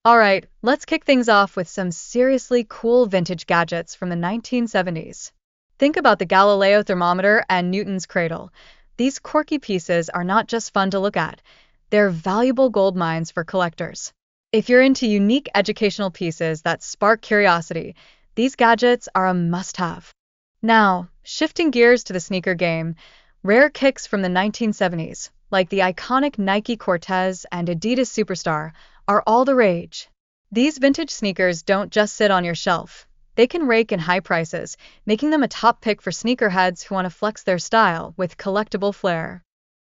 Alright, let's kick things off with some seriously cool vintage gadgets from the 1970s. Think about the Galileo thermometer and Newton's cradle. These quirky pieces are not just fun to look at, they're valuable gold mines for collectors. If you're into unique educational pieces that spark curiosity, these gadgets are a must-have. Now, shifting gears to the sneaker game, rare kicks from the 1970s, like the iconic Nike Cortez and Adidas Superstar, are all the rage. These vintage sneakers don't just sit on your shelf. They can rake in high prices, making them a top pick for sneakerheads who want to flex their style with collectible flair.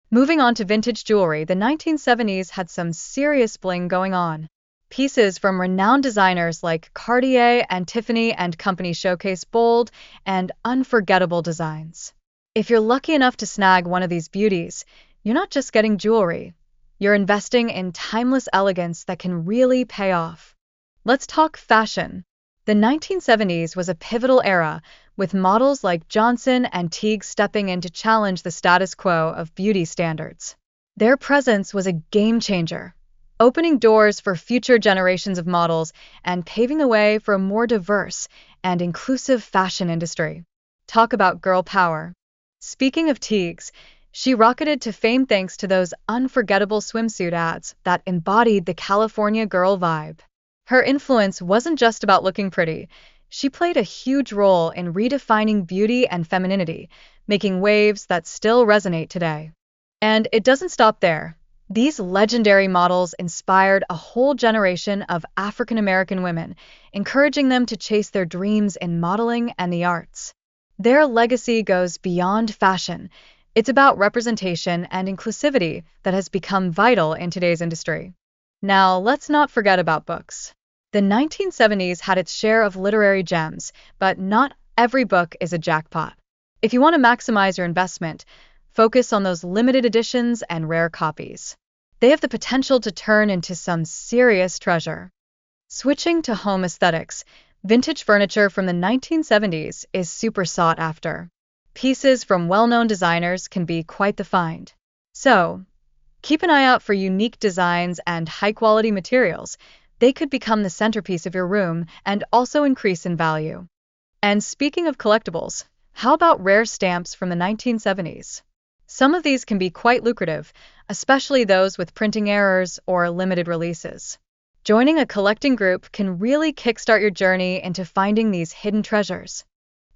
Moving on to vintage jewelry, the 1970s had some serious bling going on. Pieces from renowned designers like Cartier and Tiffany and Company showcase bold and unforgettable designs. If you're lucky enough to snag one of these beauties, you're not just getting jewelry, you're investing in timeless elegance that can really pay off. Let's talk fashion. The 1970s was a pivotal era, with models like Johnson and Teague stepping in to challenge the status quo of beauty standards. Their presence was a game changer, opening doors for future generations of models and paving the way for a more diverse and inclusive fashion industry. Talk about girl power. Speaking of Teagues, she rocketed to fame thanks to those unforgettable swimsuit ads that embodied the California girl vibe. Her influence wasn't just about looking pretty. She played a huge role in redefining beauty and femininity, making waves that still resonate today. And it doesn't stop there. These legendary models inspired a whole generation of African American women, encouraging them to chase their dreams in modeling and the arts. Their legacy goes beyond fashion. It's about representation and inclusivity that has become vital in today's industry. Now, let's not forget about books. The 1970s had its share of literary gems, but not every book is a jackpot. If you want to maximize your investment, focus on those limited editions and rare copies. They have the potential to turn into some serious treasure. Switching to home aesthetics, vintage furniture from the 1970s is super sought after. Pieces from well-known designers can be quite the find. So, keep an eye out for unique designs and high-quality materials. They could become the centerpiece of your room and also increase in value. And speaking of collectibles, how about rare stamps from the 1970s? Some of these can be quite lucrative, especially those with printing errors or limited releases. Joining a collecting group can really kickstart your journey into finding these hidden treasures.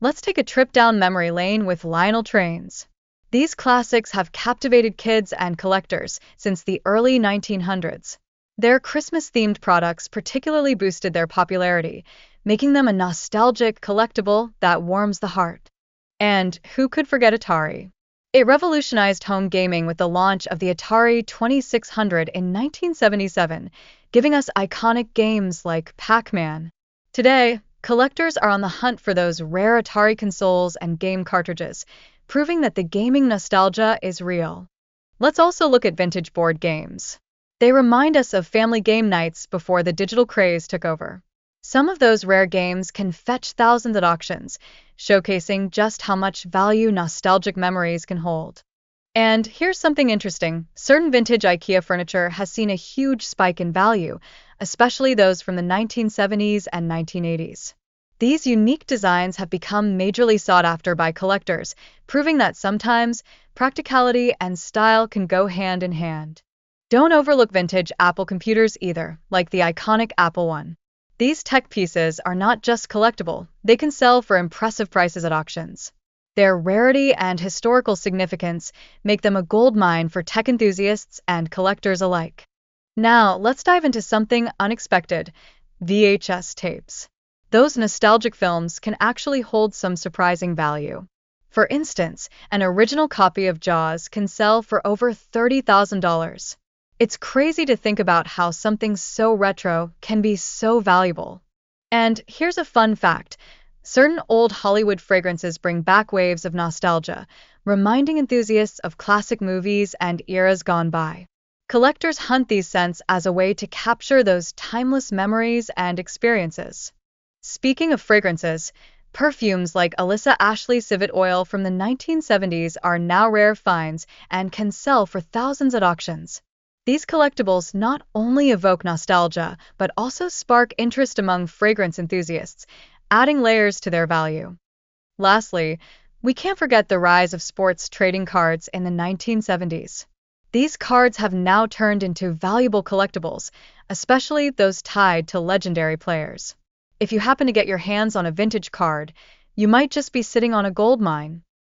Let's take a trip down memory lane with Lionel trains. These classics have captivated kids and collectors since the early 1900s. Their Christmas-themed products particularly boosted their popularity, making them a nostalgic collectible that warms the heart. And who could forget Atari? It revolutionized home gaming with the launch of the Atari 2600 in 1977, giving us iconic games like Pac-Man. Today, collectors are on the hunt for those rare Atari consoles and game cartridges, proving that the gaming nostalgia is real. Let's also look at vintage board games. They remind us of family game nights before the digital craze took over. Some of those rare games can fetch thousands at auctions, showcasing just how much value nostalgic memories can hold. And here's something interesting. Certain vintage IKEA furniture has seen a huge spike in value, especially those from the 1970s and 1980s. These unique designs have become majorly sought after by collectors, proving that sometimes practicality and style can go hand in hand. Don't overlook vintage Apple computers either, like the iconic Apple I. These tech pieces are not just collectible, they can sell for impressive prices at auctions. Their rarity and historical significance make them a gold mine for tech enthusiasts and collectors alike. Now, let's dive into something unexpected: VHS tapes. Those nostalgic films can actually hold some surprising value. For instance, an original copy of Jaws can sell for over $30,000. It's crazy to think about how something so retro can be so valuable. And here's a fun fact. Certain old Hollywood fragrances bring back waves of nostalgia, reminding enthusiasts of classic movies and eras gone by. Collectors hunt these scents as a way to capture those timeless memories and experiences. Speaking of fragrances, perfumes like Alyssa Ashley Civet Oil from the 1970s are now rare finds and can sell for thousands at auctions. These collectibles not only evoke nostalgia, but also spark interest among fragrance enthusiasts, adding layers to their value. Lastly, we can't forget the rise of sports trading cards in the 1970s. These cards have now turned into valuable collectibles, especially those tied to legendary players. If you happen to get your hands on a vintage card, you might just be sitting on a gold mine.